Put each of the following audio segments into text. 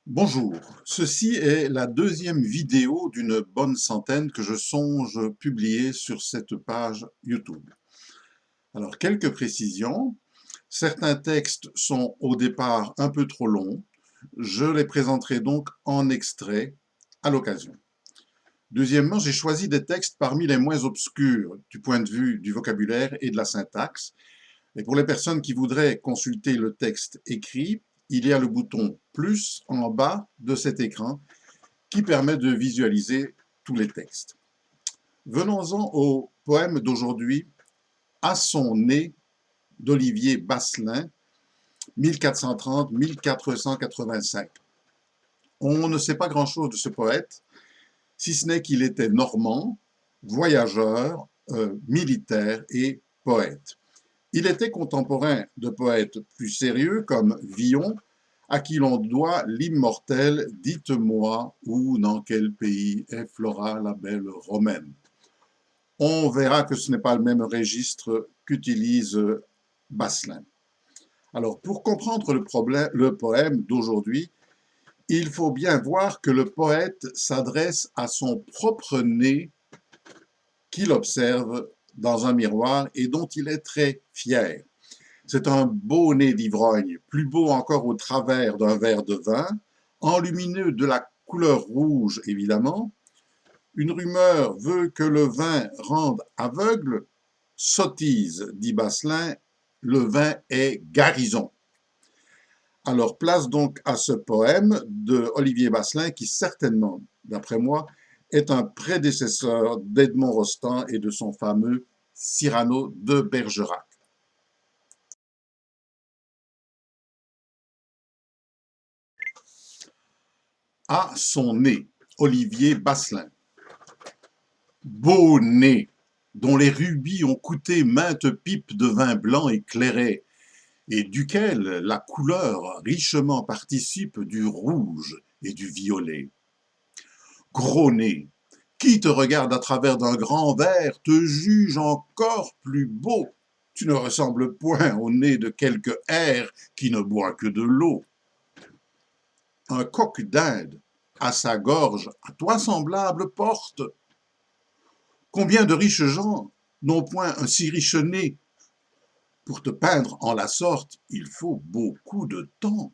Bonjour, ceci est la deuxième vidéo d'une bonne centaine que je songe publier sur cette page YouTube. Alors, quelques précisions. Certains textes sont au départ un peu trop longs. Je les présenterai donc en extrait à l'occasion. Deuxièmement, j'ai choisi des textes parmi les moins obscurs du point de vue du vocabulaire et de la syntaxe. Et pour les personnes qui voudraient consulter le texte écrit, il y a le bouton plus en bas de cet écran qui permet de visualiser tous les textes. Venons-en au poème d'aujourd'hui, À son nez, d'Olivier Basselin, 1430-1485. On ne sait pas grand-chose de ce poète, si ce n'est qu'il était normand, voyageur, militaire et poète. Il était contemporain de poètes plus sérieux comme Villon, à qui l'on doit l'immortel « Dites-moi où, dans quel pays est Flora la belle romaine ». On verra que ce n'est pas le même registre qu'utilise Basselin. Alors, pour comprendre le poème d'aujourd'hui, il faut bien voir que le poète s'adresse à son propre nez qu'il observe dans un miroir et dont il est très fier. C'est un beau nez d'ivrogne, plus beau encore au travers d'un verre de vin, enlumineux de la couleur rouge évidemment. Une rumeur veut que le vin rende aveugle. Sottise, dit Basselin, le vin est garison. Alors place donc à ce poème de Olivier Basselin qui certainement, d'après moi, est un prédécesseur d'Edmond Rostand et de son fameux Cyrano de Bergerac. À son nez, Olivier Basselin. Beau nez, dont les rubis ont coûté maintes pipes de vin blanc éclairé, et duquel la couleur richement participe du rouge et du violet. Gros nez, qui te regarde à travers d'un grand verre te juge encore plus beau. Tu ne ressembles point au nez de quelque air qui ne boit que de l'eau. Un coq d'Inde, à sa gorge, à toi semblable porte. Combien de riches gens n'ont point un si riche nez? Pour te peindre en la sorte, il faut beaucoup de temps.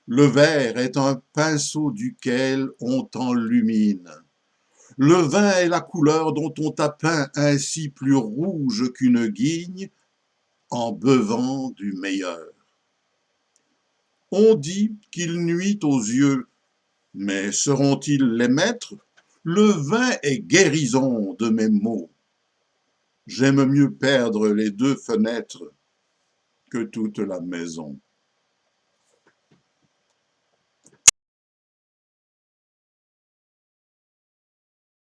Le verre est un pinceau duquel on t'enlumine. Le vin est la couleur dont on t'a peint ainsi plus rouge qu'une guigne en buvant du meilleur. On dit qu'il nuit aux yeux, mais seront-ils les maîtres? Le vin est guérison de mes maux. J'aime mieux perdre les deux fenêtres que toute la maison.